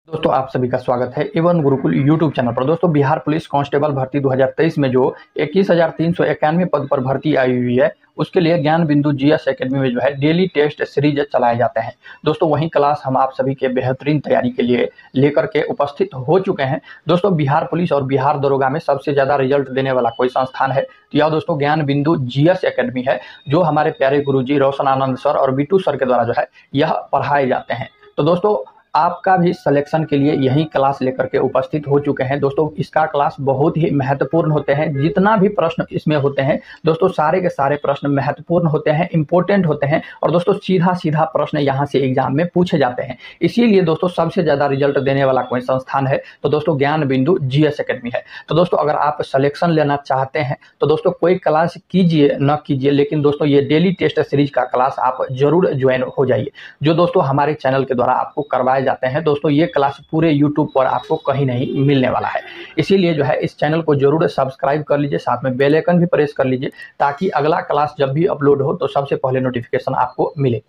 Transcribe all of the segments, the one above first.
दोस्तों आप सभी का स्वागत है एवन गुरुकुल यूट्यूब चैनल पर। दोस्तों बिहार पुलिस कांस्टेबल भर्ती 2023 में जो 21,391 पद पर भर्ती आई हुई है उसके लिए ज्ञान बिंदु जीएस एकेडमी में जो है डेली टेस्ट सीरीज चलाए जाते हैं। दोस्तों वही क्लास हम आप सभी के बेहतरीन तैयारी के लिए लेकर के उपस्थित हो चुके हैं। दोस्तों बिहार पुलिस और बिहार दरोगा में सबसे ज़्यादा रिजल्ट देने वाला कोई संस्थान है तो यह दोस्तों ज्ञान बिंदु जीएस एकेडमी है, जो हमारे प्यारे गुरुजी रोशन आनंद सर और बीटू सर के द्वारा जो है यह पढ़ाए जाते हैं। तो दोस्तों आपका भी सिलेक्शन के लिए यही क्लास लेकर के उपस्थित हो चुके हैं। दोस्तों इसका क्लास बहुत ही महत्वपूर्ण होते हैं। जितना भी प्रश्न इसमें होते हैं दोस्तों सारे के सारे प्रश्न महत्वपूर्ण होते हैं, इंपॉर्टेंट होते हैं और दोस्तों सीधा सीधा प्रश्न यहाँ से एग्जाम में पूछे जाते हैं। इसीलिए दोस्तों सबसे ज़्यादा रिजल्ट देने वाला कोई संस्थान है तो दोस्तों ज्ञान बिंदु जीएस एकेडमी है। तो दोस्तों अगर आप सिलेक्शन लेना चाहते हैं तो दोस्तों कोई क्लास कीजिए न कीजिए, लेकिन दोस्तों ये डेली टेस्ट सीरीज का क्लास आप जरूर ज्वाइन हो जाइए, जो दोस्तों हमारे चैनल के द्वारा आपको करवाए जाते हैं। दोस्तों ये क्लास पूरे YouTube पर आपको कहीं नहीं मिलने वाला है, इसीलिए जो है इस चैनल को जरूर सब्सक्राइब कर लीजिए, साथ में बेल आइकन भी प्रेस कर लीजिए ताकि अगला क्लास जब भी अपलोड हो तो सबसे पहले नोटिफिकेशन आपको मिले।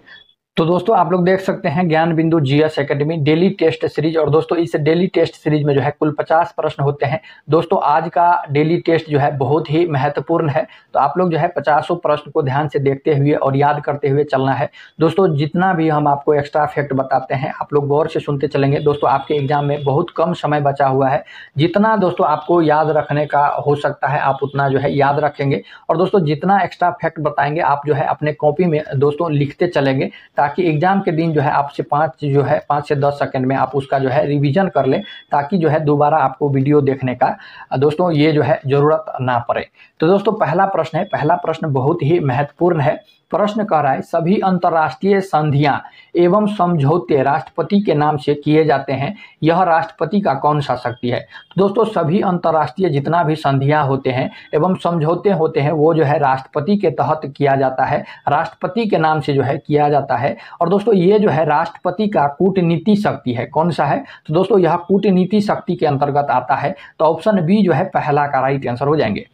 तो दोस्तों आप लोग देख सकते हैं Gyan Bindu GS academy daily test series, और दोस्तों इस डेली टेस्ट सीरीज में जो है कुल 50 प्रश्न होते हैं। दोस्तों आज का डेली टेस्ट जो है बहुत ही महत्वपूर्ण है, तो आप लोग जो है 50 प्रश्न को ध्यान से देखते हुए और याद करते हुए चलना है। दोस्तों जितना भी हम आपको एक्स्ट्रा फैक्ट बताते हैं आप लोग गौर से सुनते चलेंगे। दोस्तों आपके एग्जाम में बहुत कम समय बचा हुआ है, जितना दोस्तों आपको याद रखने का हो सकता है आप उतना जो है याद रखेंगे, और दोस्तों जितना एक्स्ट्रा फैक्ट बताएंगे आप जो है अपने कॉपी में दोस्तों लिखते चलेंगे ताकि एग्जाम के दिन जो है आपसे 5 से 10 सेकंड में आप उसका जो है रिवीजन कर लें, ताकि जो है दोबारा आपको वीडियो देखने का दोस्तों ये जो है जरूरत ना पड़े। तो दोस्तों पहला प्रश्न है, पहला प्रश्न बहुत ही महत्वपूर्ण है। प्रश्न कह रहा है सभी अंतर्राष्ट्रीय संधियां एवं समझौते राष्ट्रपति के नाम से किए जाते हैं, यह राष्ट्रपति का कौन सा शक्ति है। तो दोस्तों सभी अंतर्राष्ट्रीय जितना भी संधियां होते हैं एवं समझौते होते हैं वो जो है राष्ट्रपति के तहत किया जाता है, राष्ट्रपति के नाम से जो है किया जाता है। और दोस्तों ये जो है राष्ट्रपति का कूटनीति शक्ति है, कौन सा है तो दोस्तों यह कूटनीति शक्ति के अंतर्गत आता है। तो ऑप्शन बी जो है पहला का राइट आंसर हो जाएंगे।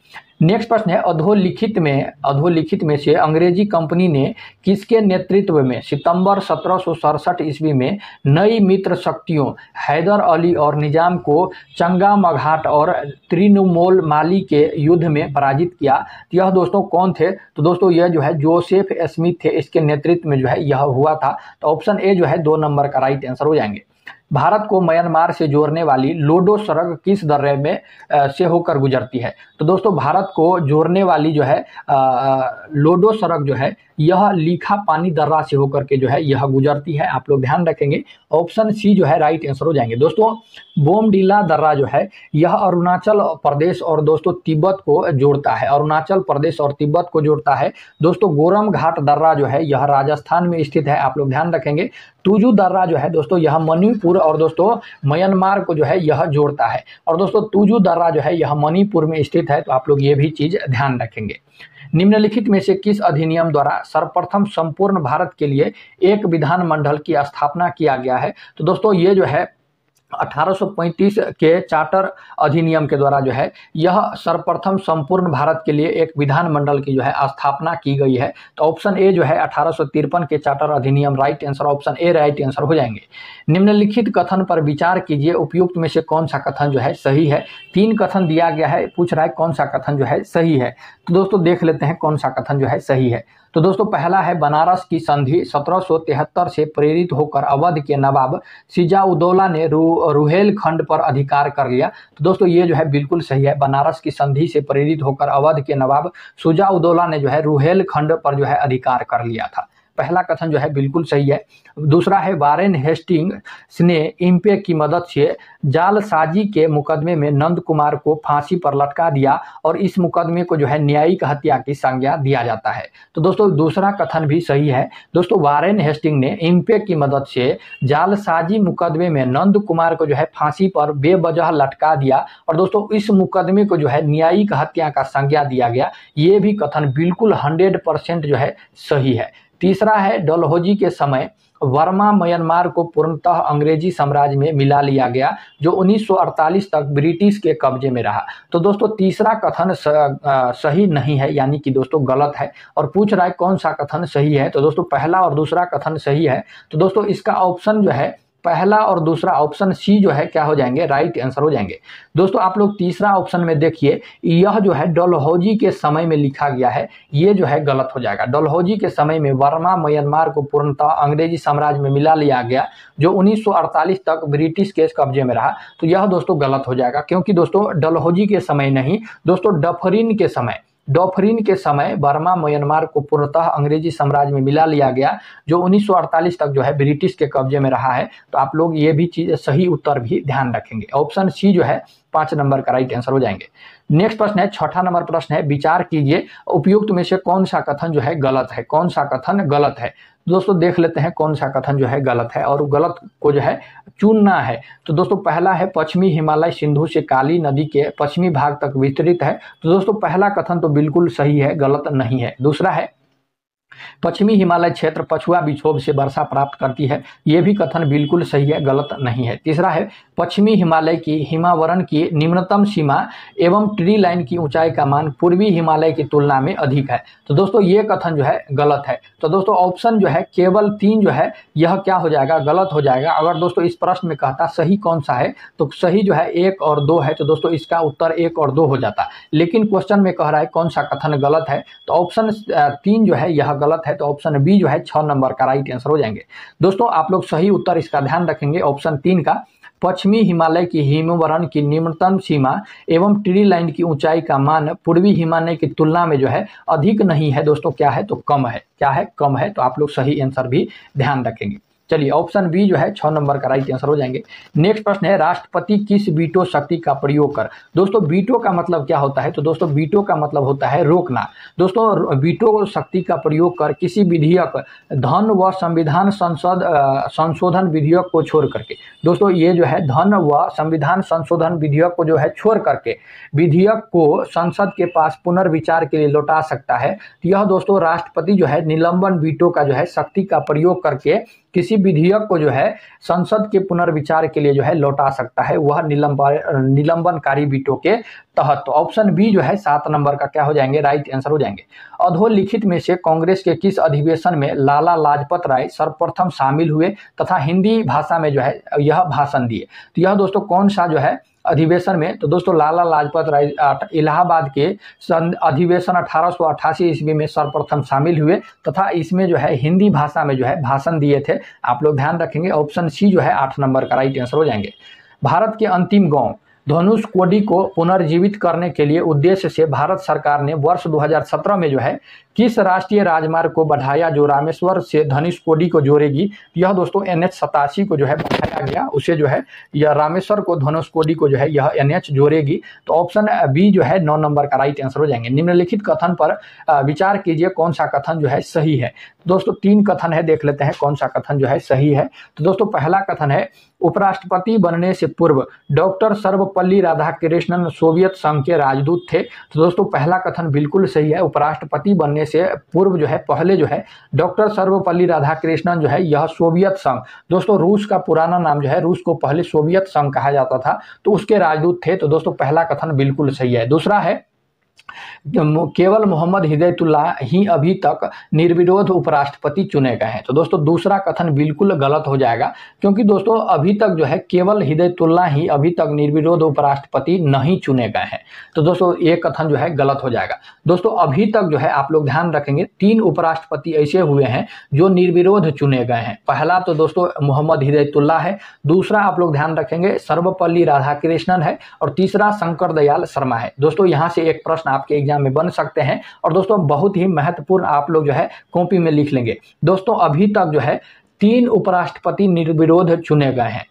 नेक्स्ट प्रश्न है अधोलिखित में से अंग्रेजी कंपनी ने किसके नेतृत्व में सितंबर 1767 ईस्वी में नई मित्र शक्तियों हैदर अली और निजाम को चंगामघाट और त्रिनुमोल के युद्ध में पराजित किया। यह दोस्तों कौन थे तो दोस्तों यह जो है जोसेफ स्मिथ थे, इसके नेतृत्व में जो है यह हुआ था। तो ऑप्शन ए जो है 2 नंबर का राइट आंसर हो जाएंगे। भारत को म्यांमार से जोड़ने वाली लोडो सड़क किस दर्रे में से होकर गुजरती है। तो दोस्तों भारत को जोड़ने वाली जो है लोडो सड़क जो है यह लीखा पानी दर्रा से होकर के जो है यह गुजरती है, आप लोग ध्यान रखेंगे। ऑप्शन सी जो है राइट आंसर हो जाएंगे। दोस्तों बोमडीला दर्रा जो है यह अरुणाचल प्रदेश और दोस्तों तिब्बत को जोड़ता है, अरुणाचल प्रदेश और तिब्बत को जोड़ता है। दोस्तों गोरम घाट दर्रा जो है यह राजस्थान में स्थित है, आप लोग ध्यान रखेंगे। तुजू दर्रा जो है दोस्तों यह मणिपुर और दोस्तों म्यांमार को जो है यह जोड़ता है, और दोस्तों तुजू दर्रा जो है यह मणिपुर में स्थित है, तो आप लोग ये भी चीज ध्यान रखेंगे। निम्नलिखित में से किस अधिनियम द्वारा सर्वप्रथम संपूर्ण भारत के लिए एक विधानमंडल की स्थापना किया गया है। तो दोस्तों ये जो है 1835 के चार्टर अधिनियम के द्वारा जो है यह सर्वप्रथम संपूर्ण भारत के लिए एक विधानमंडल की जो है स्थापना की गई है। तो ऑप्शन ए जो है 1853 के चार्टर अधिनियम right answer, option A right answer हो जाएंगे। निम्नलिखित कथन पर विचार कीजिए, उपयुक्त में से कौन सा कथन जो है सही है। 3 कथन दिया गया है, पूछ रहा है कौन सा कथन जो है सही है। तो दोस्तों देख लेते हैं कौन सा कथन जो है सही है। तो दोस्तों पहला है बनारस की संधि 1773 से प्रेरित होकर अवध के नवाब सिजाउद्दौला ने रुहेलखंड पर अधिकार कर लिया। तो दोस्तों ये जो है बिल्कुल सही है, बनारस की संधि से प्रेरित होकर अवध के नवाब सिजाउद्दौला ने जो है रुहेलखंड पर जो है अधिकार कर लिया था। पहला कथन जो है बिल्कुल सही है। दूसरा है वारेन हेस्टिंग्स ने इम्पे की मदद से जालसाजी के मुकदमे में नंद कुमार को फांसी पर लटका दिया और इस मुकदमे को जो है न्यायिक हत्या की संज्ञा दिया जाता है। तो दोस्तों दूसरा कथन भी सही है। दोस्तों वारेन हेस्टिंग ने इम्पे की मदद से जालसाजी मुकदमे में नंद कुमार को जो है फांसी पर बेवजह लटका दिया और दोस्तों इस मुकदमे को जो है न्यायिक हत्या का संज्ञा दिया गया। ये भी कथन बिल्कुल 100% जो है सही है। तीसरा है डलहौजी के समय वर्मा म्यांमार को पूर्णतः अंग्रेजी साम्राज्य में मिला लिया गया जो 1948 तक ब्रिटिश के कब्जे में रहा। तो दोस्तों तीसरा कथन सही नहीं है, यानी कि दोस्तों गलत है। और पूछ रहा है कौन सा कथन सही है, तो दोस्तों पहला और दूसरा कथन सही है। तो दोस्तों इसका ऑप्शन जो है पहला और दूसरा ऑप्शन सी जो है क्या हो जाएंगे, राइट आंसर हो जाएंगे। दोस्तों आप लोग तीसरा ऑप्शन में देखिए, यह जो है डलहौजी के समय में लिखा गया है, ये जो है गलत हो जाएगा। डलहौजी के समय में बर्मा म्यांमार को पूर्णतः अंग्रेजी साम्राज्य में मिला लिया गया, जो 1948 तक ब्रिटिश के कब्जे में रहा। तो यह दोस्तों गलत हो जाएगा, क्योंकि दोस्तों डलहौजी के समय नहीं दोस्तों, डॉफरीन के समय बर्मा म्यांमार को पूर्णतः अंग्रेजी साम्राज्य में मिला लिया गया, जो 1948 तक जो है ब्रिटिश के कब्जे में रहा है। तो आप लोग ये भी चीज सही उत्तर भी ध्यान रखेंगे। ऑप्शन सी जो है 5 नंबर का राइट आंसर हो जाएंगे। नेक्स्ट प्रश्न है, छठा नंबर प्रश्न है, विचार कीजिए उपयुक्त में से कौन सा कथन जो है गलत है, कौन सा कथन गलत है। दोस्तों देख लेते हैं कौन सा कथन जो है गलत है और गलत को जो है चुनना है। तो दोस्तों पहला है, पश्चिमी हिमालय सिंधु से काली नदी के पश्चिमी भाग तक विस्तृत है। तो दोस्तों पहला कथन तो बिल्कुल सही है, गलत नहीं है। दूसरा है, पश्चिमी हिमालय क्षेत्र पछुआ विक्षोभ से वर्षा प्राप्त करती है, यह भी कथन बिल्कुल सही है, गलत नहीं है। तीसरा है, पश्चिमी हिमालय की हिमावरण की निम्नतम सीमा एवं ट्री लाइन की ऊंचाई का मान पूर्वी हिमालय की तुलना में अधिक है। तो दोस्तों ये कथन जो है गलत है। तो दोस्तों ऑप्शन जो है केवल 3 जो है यह क्या हो जाएगा, गलत हो जाएगा। अगर दोस्तों इस प्रश्न में कहता सही कौन सा है, तो सही जो है 1 और 2 है, तो दोस्तों इसका उत्तर 1 और 2 हो जाता। लेकिन क्वेश्चन में कह रहा है कौन सा कथन गलत है, तो ऑप्शन 3 जो है यह गलत है। तो ऑप्शन बी जो है 6 नंबर का राइट आंसर हो जाएंगे। दोस्तों आप लोग सही उत्तर इसका ध्यान रखेंगे, ऑप्शन 3 का, पश्चिमी हिमालय की हिमवरण की निम्नतम सीमा एवं ट्री लाइन की ऊंचाई का मान पूर्वी हिमालय की तुलना में जो है अधिक नहीं है दोस्तों, क्या है तो कम है, क्या है कम है। तो आप लोग सही आंसर भी ध्यान रखेंगे। चलिए ऑप्शन बी जो है 6 नंबर का राइट आंसर हो जाएंगे। नेक्स्ट प्रश्न है, राष्ट्रपति किस वीटो शक्ति का प्रयोग कर। दोस्तों वीटो का मतलब क्या होता है, तो दोस्तों वीटो का मतलब होता है रोकना। दोस्तों वीटो शक्ति का प्रयोग कर किसी विधेयक, धन व संविधान संशोधन विधेयक को छोड़ करके, दोस्तों ये जो है धन व संविधान संशोधन विधेयक को जो है छोड़ करके विधेयक को संसद के पास पुनर्विचार के लिए लौटा सकता है। यह दोस्तों राष्ट्रपति जो है निलंबन वीटो का जो है शक्ति का प्रयोग करके किसी विधेयक को जो है संसद के पुनर्विचार के लिए जो है लौटा सकता है, वह निलंबनकारी वीटो के तहत। तो ऑप्शन बी जो है 7 नंबर का क्या हो जाएंगे, राइट आंसर हो जाएंगे। अधोलिखित में से कांग्रेस के किस अधिवेशन में लाला लाजपत राय सर्वप्रथम शामिल हुए तथा हिंदी भाषा में जो है यह भाषण दिए। तो यह दोस्तों कौन सा जो है अधिवेशन में, तो दोस्तों लाला लाजपत राय इलाहाबाद के अधिवेशन 1888 ईस्वी में सर्वप्रथम शामिल हुए तथा इसमें जो है हिंदी भाषा में जो है भाषण दिए थे। आप लोग ध्यान रखेंगे, ऑप्शन सी जो है 8 नंबर का राइट आंसर हो जाएंगे। भारत के अंतिम गांव धनुषकोडी को पुनर्जीवित करने के लिए उद्देश्य से भारत सरकार ने वर्ष 2017 में जो है किस राष्ट्रीय राजमार्ग को बढ़ाया जो रामेश्वर से धनुषकोडी को जोड़ेगी। यह दोस्तों NH 87 को जो है बढ़ाया गया, उसे जो है यह रामेश्वर को धनुषकोडी को जो है यह NH जोड़ेगी। तो ऑप्शन बी जो है 9 नंबर का राइट आंसर हो जाएंगे। निम्नलिखित कथन पर विचार कीजिए कौन सा कथन जो है सही है। दोस्तों 3 कथन है, देख लेते हैं कौन सा कथन जो है सही है। तो दोस्तों पहला कथन है, उपराष्ट्रपति बनने से पूर्व डॉक्टर सर्वपल्ली राधाकृष्णन सोवियत संघ के राजदूत थे। तो दोस्तों पहला कथन बिल्कुल सही है, उपराष्ट्रपति बनने से पूर्व जो है पहले जो है डॉक्टर सर्वपल्ली राधाकृष्णन जो है यह सोवियत संघ, दोस्तों रूस का पुराना नाम जो है, रूस को पहले सोवियत संघ कहा जाता था, तो उसके राजदूत थे। तो दोस्तों पहला कथन बिल्कुल सही है। दूसरा है, केवल मोहम्मद हिदायतुल्लाह ही अभी तक निर्विरोध उपराष्ट्रपति चुने गए हैं। तो दोस्तों दूसरा कथन बिल्कुल गलत हो जाएगा, क्योंकि दोस्तों अभी तक जो है केवल हिदायतुल्लाह ही अभी तक निर्विरोध उपराष्ट्रपति नहीं चुने गए हैं। तो दोस्तों ये कथन जो है गलत हो जाएगा। दोस्तों अभी तक जो है आप लोग ध्यान रखेंगे 3 उपराष्ट्रपति ऐसे हुए हैं जो निर्विरोध चुने गए हैं। पहला तो दोस्तों मोहम्मद हिदायतुल्लाह है, दूसरा आप लोग ध्यान रखेंगे सर्वपल्ली राधाकृष्णन है और तीसरा शंकर दयाल शर्मा है। दोस्तों यहाँ से एक प्रश्न आपके एग्जाम में बन सकते हैं और दोस्तों बहुत ही महत्वपूर्ण, आप लोग जो है कॉपी में लिख लेंगे। दोस्तों अभी तक जो है 3 उपराष्ट्रपति निर्विरोध चुने गए हैं,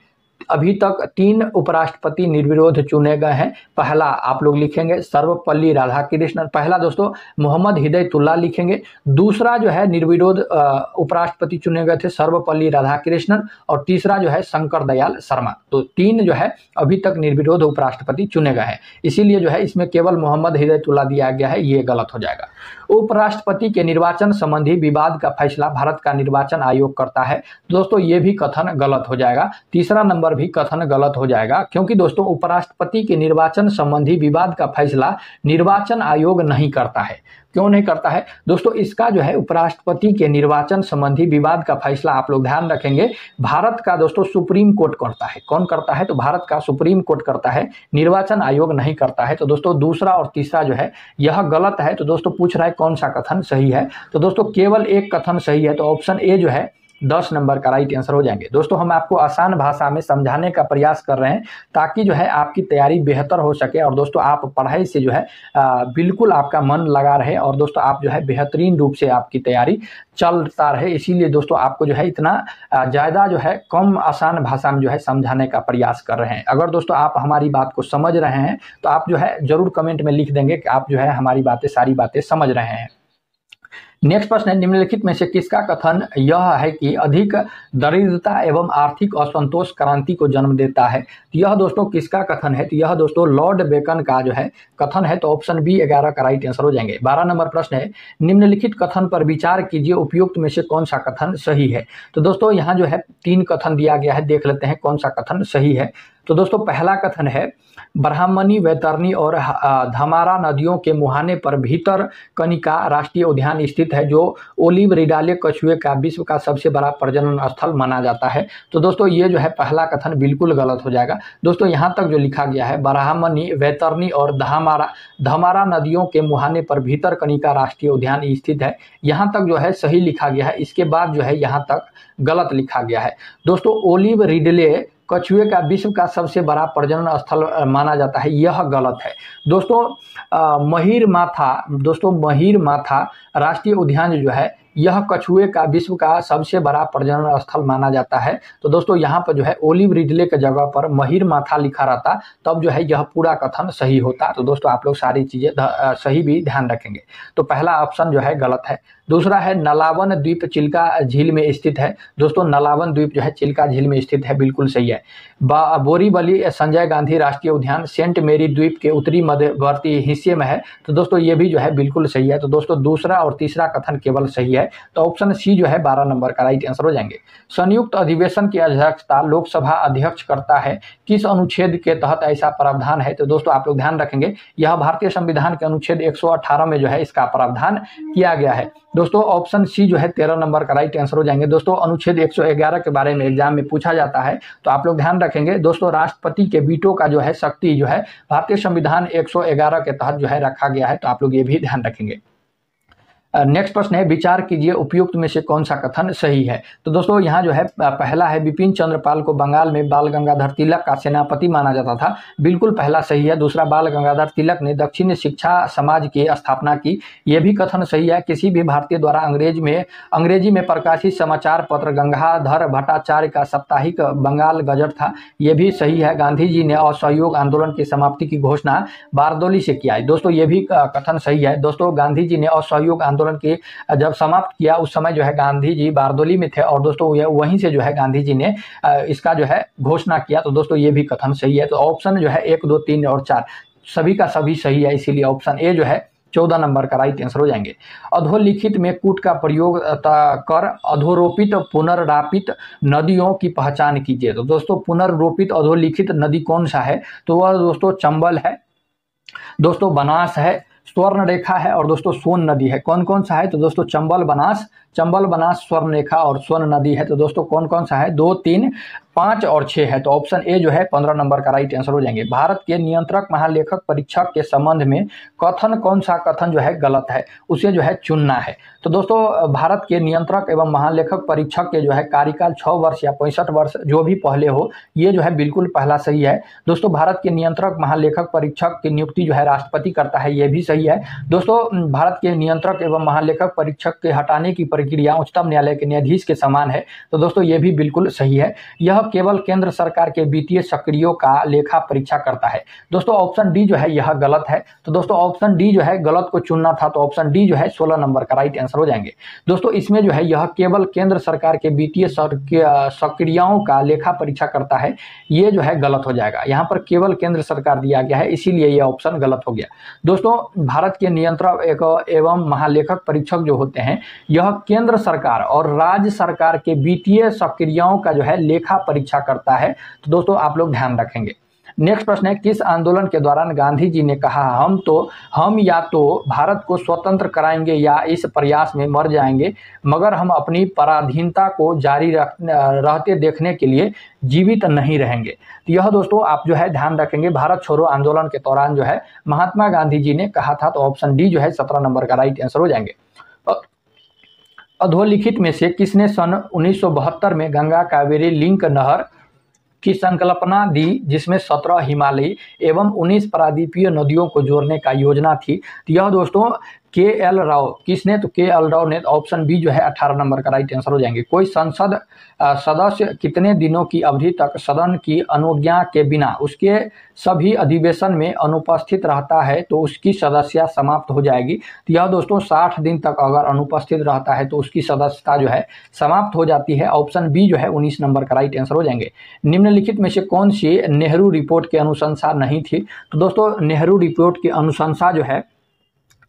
अभी तक 3 उपराष्ट्रपति निर्विरोध चुने गए हैं। पहला आप लोग लिखेंगे सर्वपल्ली राधाकृष्णन, पहला दोस्तों मोहम्मद हिदायतुल्लाह लिखेंगे, दूसरा जो है निर्विरोध उपराष्ट्रपति चुने गए थे सर्वपल्ली राधाकृष्णन और तीसरा जो है शंकर दयाल शर्मा। तो 3 जो है अभी तक निर्विरोध उपराष्ट्रपति चुने गए हैं, इसीलिए जो है इसमें केवल मोहम्मद हिदायतुल्लाह दिया गया है, ये गलत हो जाएगा। उपराष्ट्रपति के निर्वाचन संबंधी विवाद का फैसला भारत का निर्वाचन आयोग करता है। दोस्तों ये भी कथन गलत हो जाएगा, तीसरा नंबर भी कथन गलत हो जाएगा, क्योंकि दोस्तों उपराष्ट्रपति के निर्वाचन संबंधी विवाद का फैसला निर्वाचन आयोग नहीं करता है। क्यों नहीं करता है दोस्तों? इसका जो है उपराष्ट्रपति के निर्वाचन संबंधी विवाद का फैसला आप लोग ध्यान रखेंगे भारत का दोस्तों सुप्रीम कोर्ट करता है। कौन करता है? तो भारत का सुप्रीम कोर्ट करता है, निर्वाचन आयोग नहीं करता है। तो दोस्तों दूसरा और तीसरा जो है यह गलत है। तो दोस्तों पूछ रहा है कौन सा कथन सही है, तो दोस्तों केवल एक कथन सही है, तो ऑप्शन ए जो है 10 नंबर का राइट आंसर हो जाएंगे। दोस्तों हम आपको आसान भाषा में समझाने का प्रयास कर रहे हैं ताकि जो है आपकी तैयारी बेहतर हो सके और दोस्तों आप पढ़ाई से जो है बिल्कुल आपका मन लगा रहे और दोस्तों आप जो है बेहतरीन रूप से आपकी तैयारी चलता रहे। इसीलिए दोस्तों आपको जो है इतना ज़्यादा जो है कम आसान भाषा में जो है समझाने का प्रयास कर रहे हैं। अगर दोस्तों आप हमारी बात को समझ रहे हैं तो आप जो है ज़रूर कमेंट में लिख देंगे कि आप जो है हमारी बातें सारी बातें समझ रहे हैं। नेक्स्ट प्रश्न है, निम्नलिखित में से किसका कथन यह है कि अधिक दरिद्रता एवं आर्थिक असंतोष क्रांति को जन्म देता है? यह दोस्तों किसका कथन है? तो यह दोस्तों लॉर्ड बेकन का जो है कथन है। तो ऑप्शन बी 11 का राइट आंसर हो जाएंगे। 12 नंबर प्रश्न है, निम्नलिखित कथन पर विचार कीजिए, उपयुक्त में से कौन सा कथन सही है? तो दोस्तों यहाँ जो है 3 कथन दिया गया है, देख लेते हैं कौन सा कथन सही है। तो दोस्तों पहला कथन है, ब्राह्मणी, वैतरणी और धमारा नदियों के मुहाने पर भीतर कनिका राष्ट्रीय उद्यान स्थित है, जो ओलिव रिडाले कछुए का विश्व का सबसे बड़ा प्रजनन स्थल माना जाता है। तो दोस्तों ये जो है पहला कथन बिल्कुल गलत हो जाएगा। दोस्तों यहाँ तक जो लिखा गया है, ब्राह्मणी, वैतरणी और धमारा नदियों के मुहाने पर भीतर कनिका राष्ट्रीय उद्यान स्थित है, यहाँ तक जो है सही लिखा गया है। इसके बाद जो है यहाँ तक गलत लिखा गया है। दोस्तों ओलिव रिडले कछुए का विश्व का सबसे बड़ा प्रजनन स्थल माना जाता है, यह गलत है। दोस्तों महिर माथा राष्ट्रीय उद्यान जो है यह कछुए का विश्व का सबसे बड़ा प्रजनन स्थल माना जाता है। तो दोस्तों यहाँ पर जो है ओलिव रिडले के जगह पर महिर माथा लिखा रहता, तब जो है यह पूरा कथन सही होता। तो दोस्तों आप लोग सारी चीज़ें सही भी ध्यान रखेंगे। तो पहला ऑप्शन जो है गलत है। दूसरा है, नलावन द्वीप चिल्का झील में स्थित है। दोस्तों नलावन द्वीप जो है चिल्का झील में स्थित है, बिल्कुल सही है। बोरीवली संजय गांधी राष्ट्रीय उद्यान सेंट मेरी द्वीप के उत्तरी मध्यवर्ती हिस्से में है। तो दोस्तों ये भी जो है बिल्कुल सही है। तो दोस्तों दूसरा और तीसरा कथन केवल सही है। तो ऑप्शन सी जो है 12 नंबर का राइट आंसर हो जाएंगे। संयुक्त अधिवेशन की अध्यक्षता लोकसभा अध्यक्ष करता है, किस अनुच्छेद के तहत ऐसा प्रावधान है? तो दोस्तों आप लोग ध्यान रखेंगे, यह भारतीय संविधान के अनुच्छेद 118 में जो है इसका प्रावधान किया गया है। दोस्तों ऑप्शन सी जो है 13 नंबर का राइट आंसर हो जाएंगे। दोस्तों अनुच्छेद 111 के बारे में एग्जाम में पूछा जाता है, तो आप लोग ध्यान रखेंगे। दोस्तों राष्ट्रपति के वीटो का जो है शक्ति जो है भारतीय संविधान 111 के तहत जो है रखा गया है, तो आप लोग ये भी ध्यान रखेंगे। नेक्स्ट प्रश्न है, विचार कीजिए उपयुक्त में से कौन सा कथन सही है? तो दोस्तों यहाँ जो है पहला है, बिपिन चंद्रपाल को बंगाल में बाल गंगाधर तिलक का सेनापति माना जाता था, बिल्कुल पहला सही है। दूसरा, बाल गंगाधर तिलक ने दक्षिण शिक्षा समाज की स्थापना की, यह भी कथन सही है। किसी भी भारतीय द्वारा अंग्रेजी में प्रकाशित समाचार पत्र गंगाधर भट्टाचार्य का साप्ताहिक बंगाल गजट था, यह भी सही है। गांधी जी ने असहयोग आंदोलन की समाप्ति की घोषणा बारदोली से किया है, दोस्तों ये भी कथन सही है। दोस्तों गांधी जी ने असहयोग आंदोलन की जब समाप्त किया उस समय जो है गांधी जी बारदोली में थे और दोस्तों वहीं से जो है गांधी जी ने इसका जो है घोषणा किया। तो दोस्तों ये भी कथन सही है। तो ऑप्शन जो है 1, 2, 3 और 4 सभी का सभी सही है, इसीलिए ऑप्शन ए जो है 14 नंबर का राइट आंसर हो जाएंगे। अधोलिखित में कूट का प्रयोग कर अधोरोपित पुनर्रापित नदियों की पहचान कीजिए। तो दोस्तों पुनर्रोपित अधोलिखित नदी कौन सा है? तो वह दोस्तों चंबल है, दोस्तों बनास है, स्वर्ण रेखा है और दोस्तों सोन नदी है। कौन कौन सा है? तो दोस्तों चंबल बनास, स्वर्ण रेखा और स्वर्ण नदी है। तो दोस्तों कौन कौन सा है? 2, 3, 5 और 6 है। तो ऑप्शन ए जो है 15 नंबर का राइट आंसर हो जाएंगे। भारत के नियंत्रक महालेखक परीक्षक के संबंध में कौन सा कथन जो है गलत है, उसे जो है चुनना है। तो दोस्तों भारत के नियंत्रक एवं महालेखक परीक्षक के जो है कार्यकाल 6 वर्ष या 65 वर्ष जो भी पहले हो, ये जो है बिल्कुल पहला सही है। दोस्तों भारत के नियंत्रक महालेखक परीक्षक की नियुक्ति जो है राष्ट्रपति करता है, ये भी सही है। दोस्तों भारत के नियंत्रक एवं महालेखक परीक्षक के हटाने की प्रक्रिया उच्चतम न्यायालय के न्यायाधीश के समान है, तो दोस्तों ये भी बिल्कुल सही है। यह केवल केंद्र सरकार के वित्तीय सक्रियों का लेखा परीक्षा करता है। दोस्तों ऑप्शन डी जो है यह गलत है, तो दोस्तों ऑप्शन डी जो है गलत को चुनना था, तो ऑप्शन डी जो है 16 नंबर का राइट आंसर हो जाएंगे। दोस्तों इसमें जो है यह केवल केंद्र सरकार के वित्तीय सक्रियाओं का लेखा परीक्षा करता है, ये जो है गलत हो जाएगा। यहाँ पर केवल केंद्र सरकार दिया गया है, इसीलिए यह ऑप्शन गलत हो गया। दोस्तों भारत के नियंत्रक एवं महालेखक परीक्षक जो होते हैं, यह केंद्र सरकार और राज्य सरकार के वित्तीय सक्रियाओं का जो है लेखा परीक्षा करता है, तो दोस्तों आप लोग ध्यान रखेंगे। नेक्स्ट प्रश्न है, किस आंदोलन के दौरान गांधी जी ने कहा हम या तो भारत को स्वतंत्र कराएंगे या इस प्रयास में मर जाएंगे, मगर हम अपनी पराधीनता को जारी रहते देखने के लिए जीवित नहीं रहेंगे। तो यह दोस्तों आप जो है ध्यान रखेंगे, भारत छोड़ो आंदोलन के दौरान जो है महात्मा गांधी जी ने कहा था, तो ऑप्शन डी जो है 17 नंबर का राइट आंसर हो जाएंगे। अधोलिखित में से किसने सन 1972 में गंगा कावेरी लिंक नहर की संकल्पना दी, जिसमें 17 हिमालयी एवं 19 प्रादीपीय नदियों को जोड़ने का योजना थी? तो यह दोस्तों के.एल. राव, किसने? तो के.एल. राव ने। ऑप्शन बी जो है 18 नंबर का राइट आंसर हो जाएंगे। कोई संसद सदस्य कितने दिनों की अवधि तक सदन की अनुज्ञा के बिना उसके सभी अधिवेशन में अनुपस्थित रहता है तो उसकी सदस्यता समाप्त हो जाएगी? तो यह दोस्तों 60 दिन तक अगर अनुपस्थित रहता है तो उसकी सदस्यता जो है समाप्त हो जाती है। ऑप्शन बी जो है 19 नंबर का राइट आंसर हो जाएंगे। निम्नलिखित में से कौन सी नेहरू रिपोर्ट की अनुशंसा नहीं थी? तो दोस्तों नेहरू रिपोर्ट की अनुशंसा जो है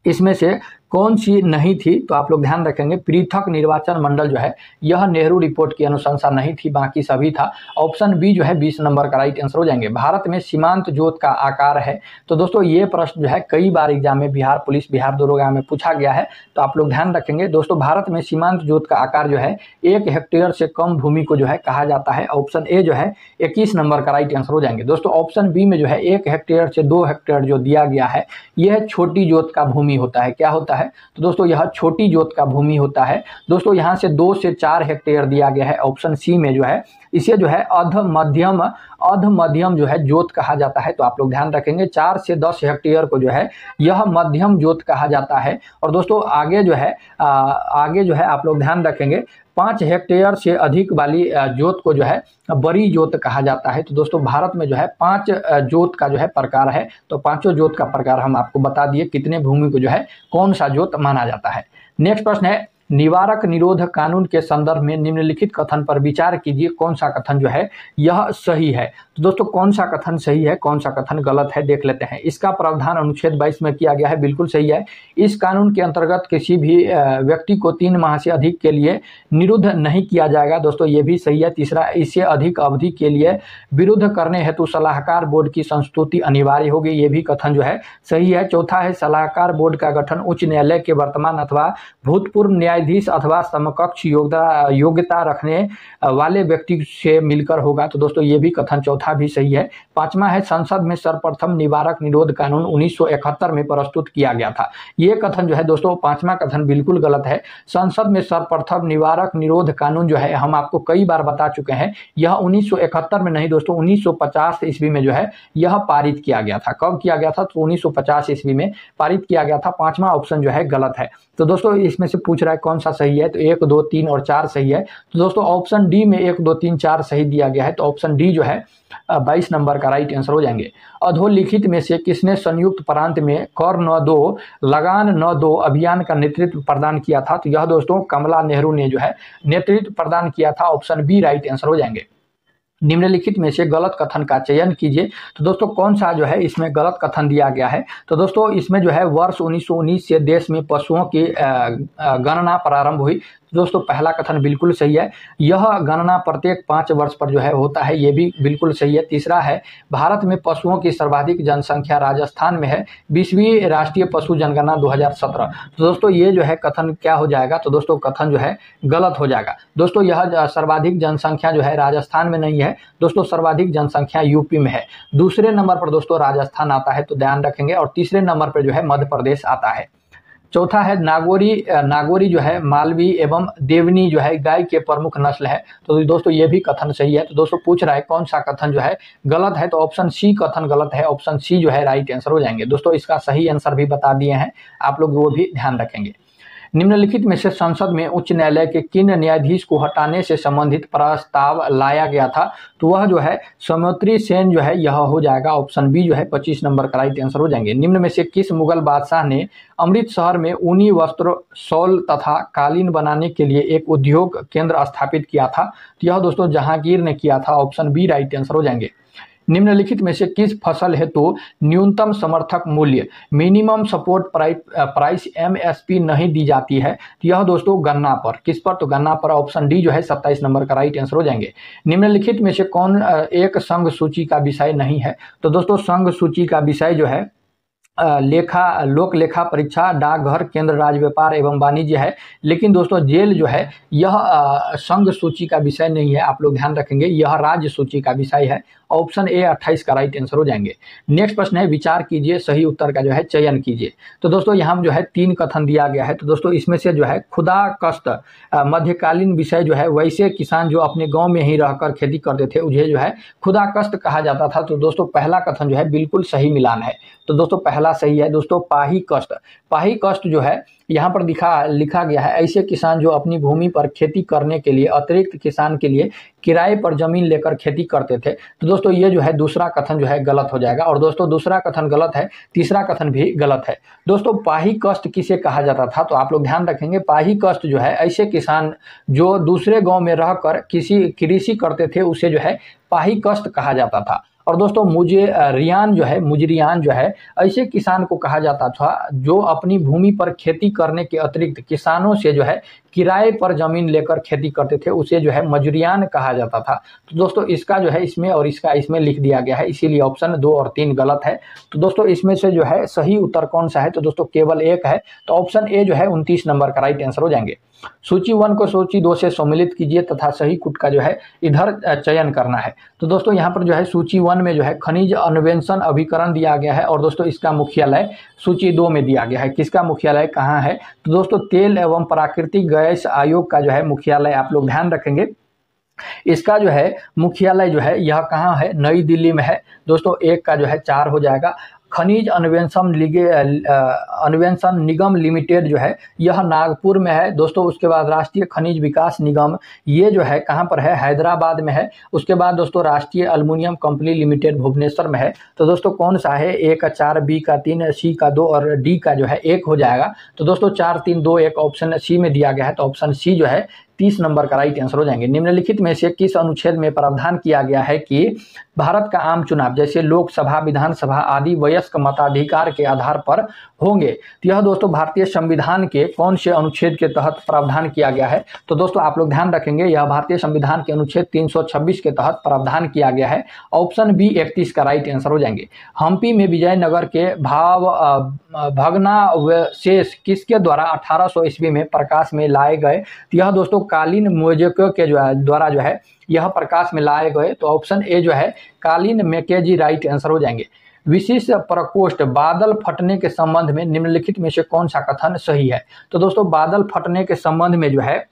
इसमें से कौन सी नहीं थी? तो आप लोग ध्यान रखेंगे, पृथक निर्वाचन मंडल जो है यह नेहरू रिपोर्ट की अनुशंसा नहीं थी, बाकी सभी था। ऑप्शन बी जो है 20 नंबर का राइट आंसर हो जाएंगे। भारत में सीमांत जोत का आकार है? तो दोस्तों ये प्रश्न जो है कई बार एग्जाम में बिहार पुलिस, बिहार दरोगा में पूछा गया है, तो आप लोग ध्यान रखेंगे। दोस्तों भारत में सीमांत जोत का आकार जो है 1 हेक्टेयर से कम भूमि को जो है कहा जाता है। ऑप्शन ए जो है 21 नंबर का राइट आंसर हो जाएंगे। दोस्तों ऑप्शन बी में जो है 1 हेक्टेयर से 2 हेक्टेयर जो दिया गया है यह छोटी जोत का भूमि होता है। क्या होता है? तो दोस्तों यह छोटी जोत का भूमि होता है। दोस्तों यहाँ से 2 से 4 हेक्टेयर दिया गया है। ऑप्शन सी में जो है इसे जो है अध मध्यम जो है जोत कहा जाता है, तो आप लोग ध्यान रखेंगे 4 से 10 हेक्टेयर को जो है यह मध्यम जोत कहा जाता है। और दोस्तों आगे जो है आप लोग ध्यान रखेंगे 5 हेक्टेयर से अधिक वाली जोत को जो है बड़ी जोत कहा जाता है। तो दोस्तों भारत में जो है 5 जोत का जो है प्रकार है, तो पांचों जोत का प्रकार हम आपको बता दिए कितने भूमि को जो है कौन सा जोत माना जाता है। नेक्स्ट प्रश्न है, निवारक निरोध कानून के संदर्भ में निम्नलिखित कथन पर विचार कीजिए, कौन सा कथन जो है यह सही है? तो दोस्तों कौन सा कथन सही है, कौन सा कथन गलत है, देख लेते हैं। इसका प्रावधान अनुच्छेद 22 में किया गया है, बिल्कुल सही है। इस कानून के अंतर्गत किसी भी व्यक्ति को 3 माह से अधिक के लिए निरुद्ध नहीं किया जाएगा, दोस्तों ये भी सही है। तीसरा, इससे अधिक अवधि के लिए विरुद्ध करने हेतु सलाहकार बोर्ड की संस्तुति अनिवार्य होगी, ये भी कथन जो है सही है। चौथा है, सलाहकार बोर्ड का गठन उच्च न्यायालय के वर्तमान अथवा भूतपूर्व न्यायाधीश अथवा समकक्ष योग्यता रखने वाले व्यक्ति से मिलकर होगा, तो दोस्तों ये भी कथन चौथा भी सही है। पांचवा है, संसद में सर्वप्रथम निवारक निरोध कानून 1971 में प्रस्तुत किया गया था, ये कथन जो है दोस्तों पांचवा कथन बिल्कुल गलत है। संसद में सर्वप्रथम निवारक निरोध कानून जो है हम आपको कई बार बता चुके हैं, यह 1971 में नहीं दोस्तों 1950 ईस्वी में जो है यह पारित किया गया था। कब किया गया था? तो 1950 ईस्वी में पारित किया गया था। पांचवा ऑप्शन जो है गलत है। तो दोस्तों इसमें से पूछ रहा है कौन सा सही है, तो 1, 2, 3 और 4 सही है। तो दोस्तों ऑप्शन डी में 1, 2, 3, 4 सही दिया गया है, तो ऑप्शन डी जो है 22 नंबर का राइट आंसर हो जाएंगे। अधोलिखित में से किसने संयुक्त प्रांत में कर न दो लगान न दो अभियान का नेतृत्व प्रदान किया था? तो यह दोस्तों कमला नेहरू ने जो है नेतृत्व प्रदान किया था। ऑप्शन बी राइट आंसर हो जाएंगे। निम्नलिखित में से गलत कथन का चयन कीजिए, तो दोस्तों कौन सा जो है इसमें गलत कथन दिया गया है? तो दोस्तों इसमें जो है वर्ष 1919 से देश में पशुओं की गणना प्रारंभ हुई। दोस्तों पहला कथन बिल्कुल सही है, यह गणना प्रत्येक 5 वर्ष पर जो है होता है, ये भी बिल्कुल सही है। तीसरा है, भारत में पशुओं की सर्वाधिक जनसंख्या राजस्थान में है, 20वीं राष्ट्रीय पशु जनगणना 2017। तो दोस्तों ये जो है कथन क्या हो जाएगा? तो दोस्तों कथन जो है गलत हो जाएगा। दोस्तों यह सर्वाधिक जनसंख्या जो है राजस्थान में नहीं है, दोस्तों सर्वाधिक जनसंख्या यूपी में है। दूसरे नंबर पर दोस्तों राजस्थान आता है, तो ध्यान रखेंगे, और तीसरे नंबर पर जो है मध्य प्रदेश आता है। चौथा है, नागौरी जो है मालवी एवं देवनी जो है गाय के प्रमुख नस्ल है, तो दोस्तों ये भी कथन सही है। तो दोस्तों पूछ रहा है कौन सा कथन जो है गलत है, तो ऑप्शन सी कथन गलत है। ऑप्शन सी जो है राइट आंसर हो जाएंगे। दोस्तों इसका सही आंसर भी बता दिए हैं, आप लोग वो भी ध्यान रखेंगे। निम्नलिखित में से संसद में उच्च न्यायालय के किन न्यायाधीश को हटाने से संबंधित प्रस्ताव लाया गया था? तो वह जो है सौमित्री सेन जो है यह हो जाएगा ऑप्शन बी जो है 25 नंबर का राइट आंसर हो जाएंगे। निम्न में से किस मुगल बादशाह ने अमृतसर में ऊनी वस्त्र, शॉल तथा कालीन बनाने के लिए एक उद्योग केंद्र स्थापित किया था? तो यह दोस्तों जहांगीर ने किया था, ऑप्शन बी राइट आंसर हो जाएंगे। निम्नलिखित में से किस फसल हेतु न्यूनतम समर्थक मूल्य मिनिमम सपोर्ट प्राइस एमएसपी नहीं दी जाती है? तो यह दोस्तों गन्ना पर, किस पर? तो गन्ना पर, ऑप्शन डी जो है 27 नंबर का राइट आंसर हो जाएंगे। निम्नलिखित में से कौन एक संघ सूची का विषय नहीं है? तो दोस्तों संघ सूची का विषय जो है लोक लेखा परीक्षा, डाकघर, केंद्र राज्य व्यापार एवं वाणिज्य है। लेकिन दोस्तों जेल जो है यह संघ सूची का विषय नहीं है, आप लोग ध्यान रखेंगे, यह राज्य सूची का विषय है। ऑप्शन ए 28 का राइट आंसर हो जाएंगे। नेक्स्ट प्रश्न है विचार कीजिए, सही उत्तर का जो है चयन कीजिए। तो दोस्तों यहाँ जो है 3 कथन दिया गया है। तो दोस्तों इसमें से जो है खुदा कष्ट मध्यकालीन विषय जो है, वैसे किसान जो अपने गांव में ही रहकर खेती करते थे उन्हें जो है खुदा कष्ट कहा जाता था। तो दोस्तों पहला कथन जो है बिल्कुल सही मिलान है। तो दोस्तों पहला सही है दोस्तों, पाही कष्ट जो है यहाँ पर लिखा गया है ऐसे किसान जो अपनी भूमि पर खेती करने के लिए अतिरिक्त किसान के लिए किराए पर जमीन लेकर खेती करते थे। तो दोस्तों ये जो है दूसरा कथन जो है गलत हो जाएगा। और दोस्तों दूसरा कथन गलत है, तीसरा कथन भी गलत है। दोस्तों पाही कष्ट किसे कहा जाता था? तो आप लोग ध्यान रखेंगे, पाही कष्ट जो है ऐसे किसान जो दूसरे गांव में रहकर कृषि करते थे उसे जो है पाही कष्ट कहा जाता था। और दोस्तों मुजरियान जो है ऐसे किसान को कहा जाता था जो अपनी भूमि पर खेती करने के अतिरिक्त किसानों से जो है किराए पर जमीन लेकर खेती करते थे, उसे जो है मजूरियान कहा जाता था। तो दोस्तों इसका जो है इसमें और इसका इसमें लिख दिया गया है, इसीलिए ऑप्शन 2 और 3 गलत है। तो दोस्तों इसमें से जो है सही उत्तर कौन सा है? तो दोस्तों केवल एक है। तो ऑप्शन ए जो है 29 नंबर का राइट आंसर हो जाएंगे। सूची 1 को सूची 2 से सम्मिलित कीजिए तथा सही कूट का जो है इधर चयन करना है। तो दोस्तों यहाँ पर जो है सूची 1 में जो है खनिज अन्वेषण अभिकरण दिया गया है और दोस्तों इसका मुख्यालय सूची 2 में दिया गया है। किसका मुख्यालय कहाँ है? तो दोस्तों तेल एवं प्राकृतिक गैस आयोग का जो है मुख्यालय, आप लोग ध्यान रखेंगे, इसका जो है मुख्यालय जो है यह कहाँ है? नई दिल्ली में है। दोस्तों एक का जो है 4 हो जाएगा। खनिज अन्वेषण निगम लिमिटेड जो है यह नागपुर में है दोस्तों। उसके बाद राष्ट्रीय खनिज विकास निगम ये जो है कहाँ पर है? हैदराबाद में है। उसके बाद दोस्तों राष्ट्रीय एल्युमिनियम कंपनी लिमिटेड भुवनेश्वर में है। तो दोस्तों कौन सा है? ए का 4, बी का 3, सी का 2 और डी का जो है 1 हो जाएगा। तो दोस्तों 4, 3, 2, 1 ऑप्शन सी में दिया गया है। तो ऑप्शन सी जो है 30 नंबर का राइट आंसर हो जाएंगे। निम्नलिखित में से किस अनुच्छेद में प्रावधान किया गया है कि भारत का आम चुनाव जैसे लोकसभा, विधानसभा आदि वयस्क मताधिकार के आधार पर होंगे? तो यह दोस्तों भारतीय संविधान के कौन से अनुच्छेद के तहत प्रावधान किया गया है? तो दोस्तों आप लोग ध्यान रखेंगे, यह भारतीय संविधान के अनुच्छेद 326 के तहत प्रावधान किया गया है। ऑप्शन बी 31 का राइट आंसर हो जाएंगे। हम्पी में विजयनगर के भग्नावशेष किसके द्वारा 1800 ईस्वी में प्रकाश में लाए गए? तो यह दोस्तों कालीन म्यूजिक के द्वारा जो है यह प्रकाश में लाए गए। तो ऑप्शन ए जो है कालीन मैकेजी राइट आंसर हो जाएंगे। विशिष्ट प्रकोष्ठ बादल फटने के संबंध में निम्नलिखित में से कौन सा कथन सही है? तो दोस्तों बादल फटने के संबंध में जो है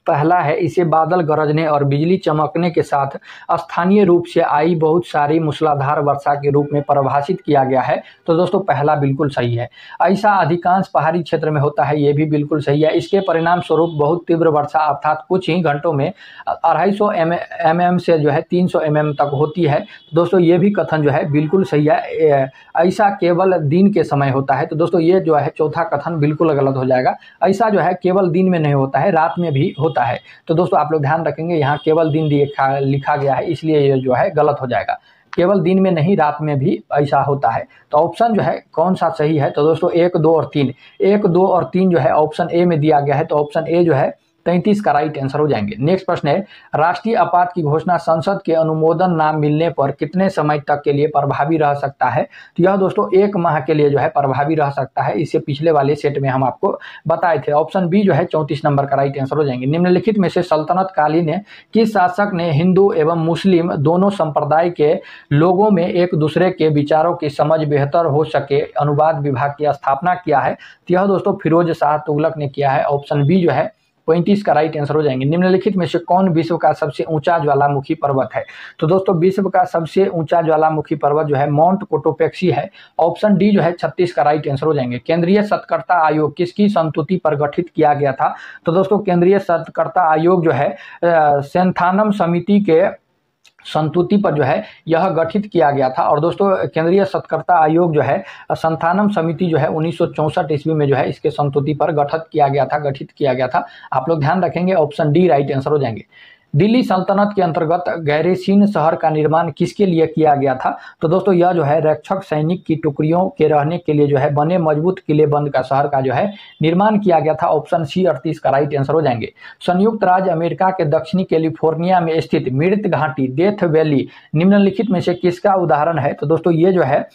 पहला है, इसे बादल गरजने और बिजली चमकने के साथ स्थानीय रूप से आई बहुत सारी मूसलाधार वर्षा के रूप में परिभाषित किया गया है। तो दोस्तों पहला बिल्कुल सही है। ऐसा अधिकांश पहाड़ी क्षेत्र में होता है, ये भी बिल्कुल सही है। इसके परिणाम स्वरूप बहुत तीव्र वर्षा अर्थात कुछ ही घंटों में 250 mm से जो है 300 mm तक होती है। दोस्तों ये भी कथन जो है बिल्कुल सही है। ऐसा केवल दिन के समय होता है। तो दोस्तों ये जो है चौथा कथन बिल्कुल गलत हो जाएगा। ऐसा जो है केवल दिन में नहीं होता है, रात में भी होता है। तो दोस्तों आप लोग ध्यान रखेंगे, यहाँ केवल दिन लिखा गया है, इसलिए ये जो है गलत हो जाएगा। केवल दिन में नहीं, रात में भी ऐसा होता है। तो ऑप्शन जो है कौन सा सही है? तो दोस्तों 1, 2 और 3, 1, 2 और 3 जो है ऑप्शन ए में दिया गया है। तो ऑप्शन ए जो है 33 का राइट आंसर हो जाएंगे। नेक्स्ट प्रश्न है, राष्ट्रीय आपात की घोषणा संसद के अनुमोदन ना मिलने पर कितने समय तक के लिए प्रभावी रह सकता है? तो यह दोस्तों 1 माह के लिए जो है प्रभावी रह सकता है। इससे पिछले वाले सेट में हम आपको बताए थे। ऑप्शन बी जो है 34 नंबर का राइट आंसर हो जाएंगे। निम्नलिखित में से सल्तनत कालीन किस शासक ने हिंदू एवं मुस्लिम दोनों संप्रदाय के लोगों में एक दूसरे के विचारों की समझ बेहतर हो सके अनुवाद विभाग की स्थापना किया है? तो यह दोस्तों फिरोज शाह तुगलक ने किया है। ऑप्शन बी जो है 35 का राइट आंसर हो जाएंगे। निम्नलिखित में से कौन विश्व का सबसे ऊंचा ज्वालामुखी पर्वत है? तो दोस्तों विश्व का सबसे ऊंचा ज्वालामुखी पर्वत जो है माउंट कोटोपेक्सी है। ऑप्शन डी जो है 36 का राइट आंसर हो जाएंगे। केंद्रीय सतर्कता आयोग किसकी संस्तुति पर गठित किया गया था? तो दोस्तों केंद्रीय सतर्कता आयोग जो है सेंथानम समिति के संस्तुति पर जो है यह गठित किया गया था। और दोस्तों केंद्रीय सतर्कता आयोग जो है संथानम समिति जो है 1964 ईस्वी में जो है इसके संस्तुति पर गठित किया गया था। आप लोग ध्यान रखेंगे, ऑप्शन डी राइट आंसर हो जाएंगे। दिल्ली सल्तनत के अंतर्गत गैरेसीन शहर का निर्माण किसके लिए किया गया था? तो दोस्तों यह जो है रक्षक सैनिक की टुकड़ियों के रहने के लिए जो है बने मजबूत किलेबंद का शहर का जो है निर्माण किया गया था। ऑप्शन सी 38 का राइट आंसर हो जाएंगे। संयुक्त राज्य अमेरिका के दक्षिणी कैलिफोर्निया में स्थित मृत घाटी डेथ वैली निम्नलिखित में से किसका उदाहरण है? तो दोस्तों ये जो है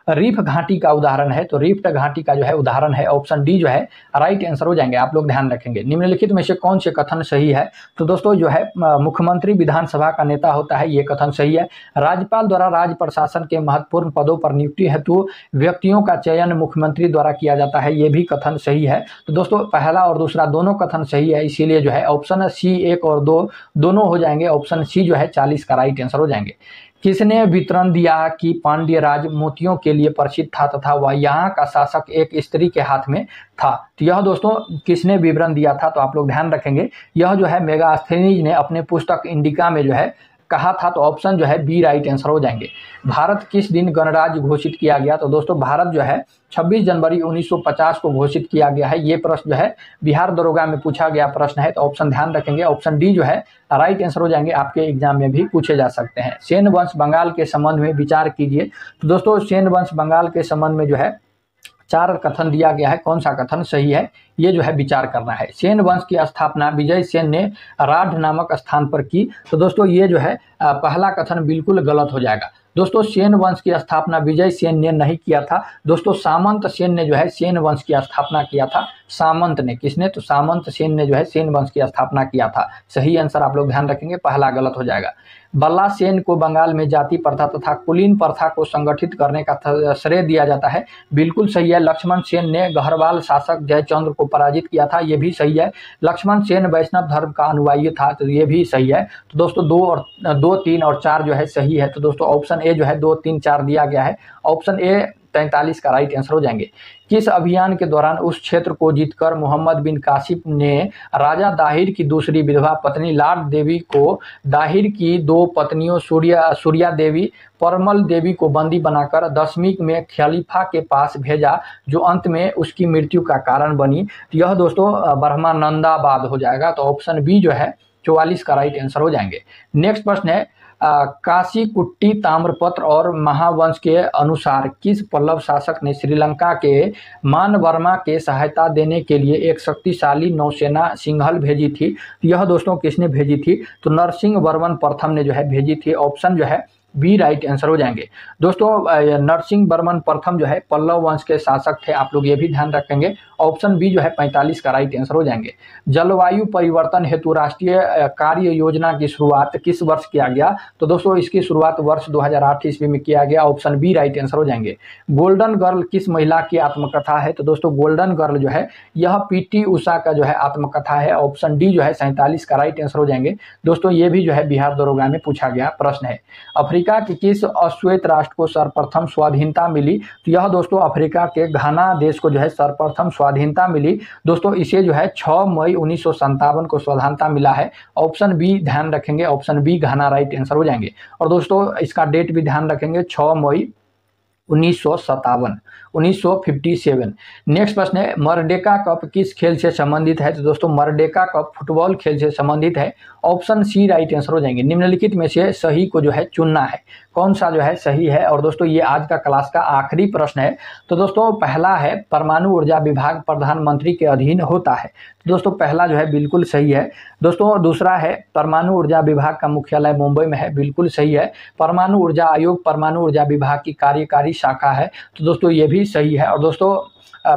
रीफ घाटी का उदाहरण है। तो रीफ घाटी का जो है उदाहरण है, ऑप्शन डी जो है राइट आंसर हो जाएंगे। आप लोग ध्यान रखेंगे। निम्नलिखित में से कौन से कथन सही है? तो दोस्तों जो है मुख्यमंत्री विधानसभा का नेता होता है, ये कथन सही है। राज्यपाल द्वारा राज्य प्रशासन के महत्वपूर्ण पदों पर नियुक्ति हेतु व्यक्तियों का चयन मुख्यमंत्री द्वारा किया जाता है, ये भी कथन सही है। तो दोस्तों पहला और दूसरा दोनों कथन सही है, इसीलिए जो है ऑप्शन सी 1 और 2 दोनों हो जाएंगे। ऑप्शन सी जो है 40 का राइट आंसर हो जाएंगे। किसने विवरण दिया कि पांड्य राज मोतियों के लिए प्रसिद्ध था तथा वह यहाँ का शासक एक स्त्री के हाथ में था? तो यह दोस्तों किसने विवरण दिया था? तो आप लोग ध्यान रखेंगे, यह जो है मेगास्थेनीज ने अपने पुस्तक इंडिका में जो है कहा था। तो ऑप्शन जो है बी राइट आंसर हो जाएंगे। भारत किस दिन गणराज्य घोषित किया गया? तो दोस्तों भारत जो है 26 जनवरी 1950 को घोषित किया गया है। ये प्रश्न जो है बिहार दरोगा में पूछा गया प्रश्न है। तो ऑप्शन ध्यान रखेंगे, ऑप्शन डी जो है राइट आंसर हो जाएंगे। आपके एग्जाम में भी पूछे जा सकते हैं। सेन वंश बंगाल के संबंध में विचार कीजिए। तो दोस्तों सेन वंश बंगाल के संबंध में जो है 4 कथन दिया गया है, कौन सा कथन सही है ये जो है विचार करना है। सेन वंश की स्थापना विजय सेन ने राढ़ नामक स्थान पर की। तो दोस्तों ये जो है पहला कथन बिल्कुल गलत हो जाएगा। दोस्तों सेन वंश की स्थापना विजय सेन ने नहीं किया था। दोस्तों सामंत सेन ने जो है सेन वंश की स्थापना किया था। सामंत ने, किसने? तो सामंत सेन ने जो है सेन वंश की स्थापना किया था। सही आंसर आप लोग ध्यान रखेंगे, पहला गलत हो जाएगा। बल्ला सेन को बंगाल में जाति प्रथा तथा कुलीन प्रथा को संगठित करने का श्रेय दिया जाता है। बिल्कुल सही है। लक्ष्मण सेन ने गढ़वाल शासक जयचंद्र को पराजित किया था, ये भी सही है। लक्ष्मण सेन वैष्णव धर्म का अनुयायी था, तो ये भी सही है। तो दोस्तों 2, 3 और 4 जो है सही है। तो दोस्तों ऑप्शन ए जो है 2, 3, 4 दिया गया है। ऑप्शन ए 43 का राइट आंसर हो जाएंगे। किस अभियान के दौरान उस क्षेत्र को जीतकर मोहम्मद बिन कासिम ने राजा दाहिर की दूसरी विधवा पत्नी लाड देवी को दाहिर की 2 पत्नियों सूर्या देवी परमल देवी को बंदी बनाकर दशमीक में खलीफा के पास भेजा, जो अंत में उसकी मृत्यु का कारण बनी? तो यह दोस्तों ब्रह्मानंदाबाद हो जाएगा। तो ऑप्शन बी जो है 44 का राइट आंसर हो जाएंगे। नेक्स्ट प्रश्न है काशी कुट्टी ताम्रपत्र और महावंश के अनुसार किस पल्लव शासक ने श्रीलंका के मानवर्मा के सहायता देने के लिए एक शक्तिशाली नौसेना सिंघल भेजी थी? यह दोस्तों किसने भेजी थी? तो नरसिंह वर्मन प्रथम ने जो है भेजी थी। ऑप्शन जो है बी राइट आंसर हो जाएंगे। दोस्तों नरसिंह वर्मन प्रथम जो है पल्लव वंश के शासक थे, आप लोग ये भी ध्यान रखेंगे। ऑप्शन बी जो है 45 का राइट आंसर हो जाएंगे। जलवायु परिवर्तन हेतु राष्ट्रीय कार्य योजना की शुरुआत किस वर्ष किया गया? तो दोस्तों इसकी शुरुआत वर्ष 2008 ईस्वी में किया गया। ऑप्शन बी राइट आंसर हो जाएंगे। गोल्डन गर्ल किस महिला की आत्मकथा है? तो दोस्तों गोल्डन गर्ल जो है यह पीटी उषा का जो है आत्मकथा है। ऑप्शन डी जो है 47 का राइट आंसर हो जाएंगे। दोस्तों ये भी जो है बिहार दरोगा में पूछा गया प्रश्न है। अफ्रीका के किस अश्वेत राष्ट्र को सर्वप्रथम स्वाधीनता मिली? तो यह दोस्तों अफ्रीका के घाना देश को जो है सर्वप्रथम स्वाधीनता मिली। दोस्तों इसे जो है 6 मई 1957 को स्वाधीनता मिला है। ऑप्शन बी ध्यान रखेंगे, ऑप्शन बी घाना राइट आंसर हो जाएंगे। और दोस्तों इसका डेट भी ध्यान रखेंगे 6 मई 1957। नेक्स्ट प्रश्न है मर्डेका कप किस खेल से संबंधित है? तो दोस्तों मर्डेका कप फुटबॉल खेल से संबंधित है। ऑप्शन सी राइट आंसर हो जाएंगे। निम्नलिखित में से सही को जो है चुनना है, कौन सा जो है सही है। और दोस्तों ये आज का क्लास का आखिरी प्रश्न है। तो दोस्तों पहला है परमाणु ऊर्जा विभाग प्रधानमंत्री के अधीन होता है। तो दोस्तों पहला जो है बिल्कुल सही है। दोस्तों दूसरा है परमाणु ऊर्जा विभाग का मुख्यालय मुंबई में है, बिल्कुल सही है। परमाणु ऊर्जा आयोग परमाणु ऊर्जा विभाग की कार्यकारी शाखा है, तो दोस्तों ये भी सही है। और दोस्तों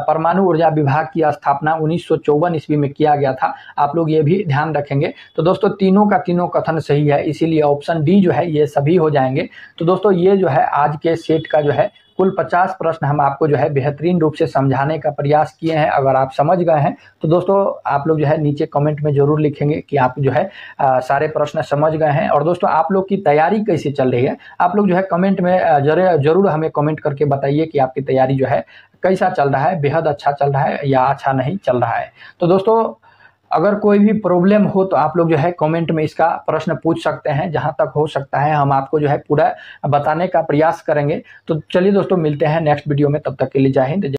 परमाणु ऊर्जा विभाग की स्थापना 1954 ईस्वी में किया गया था, आप लोग ये भी ध्यान रखेंगे। तो दोस्तों तीनों का तीनों कथन सही है, इसीलिए ऑप्शन डी जो है ये सभी हो जाएंगे। तो दोस्तों ये जो है आज के सेट का जो है कुल 50 प्रश्न हम आपको जो है बेहतरीन रूप से समझाने का प्रयास किए हैं। अगर आप समझ गए हैं तो दोस्तों आप लोग जो है नीचे कमेंट में जरूर लिखेंगे कि आप जो है सारे प्रश्न समझ गए हैं। और दोस्तों आप लोग की तैयारी कैसे चल रही है, आप लोग जो है कमेंट में जरूर हमें कमेंट करके बताइए कि आपकी तैयारी जो है कैसा चल रहा है, बेहद अच्छा चल रहा है या अच्छा नहीं चल रहा है। तो दोस्तों अगर कोई भी प्रॉब्लम हो तो आप लोग जो है कमेंट में इसका प्रश्न पूछ सकते हैं, जहां तक हो सकता है हम आपको जो है पूरा बताने का प्रयास करेंगे। तो चलिए दोस्तों मिलते हैं नेक्स्ट वीडियो में, तब तक के लिए जय हिंद।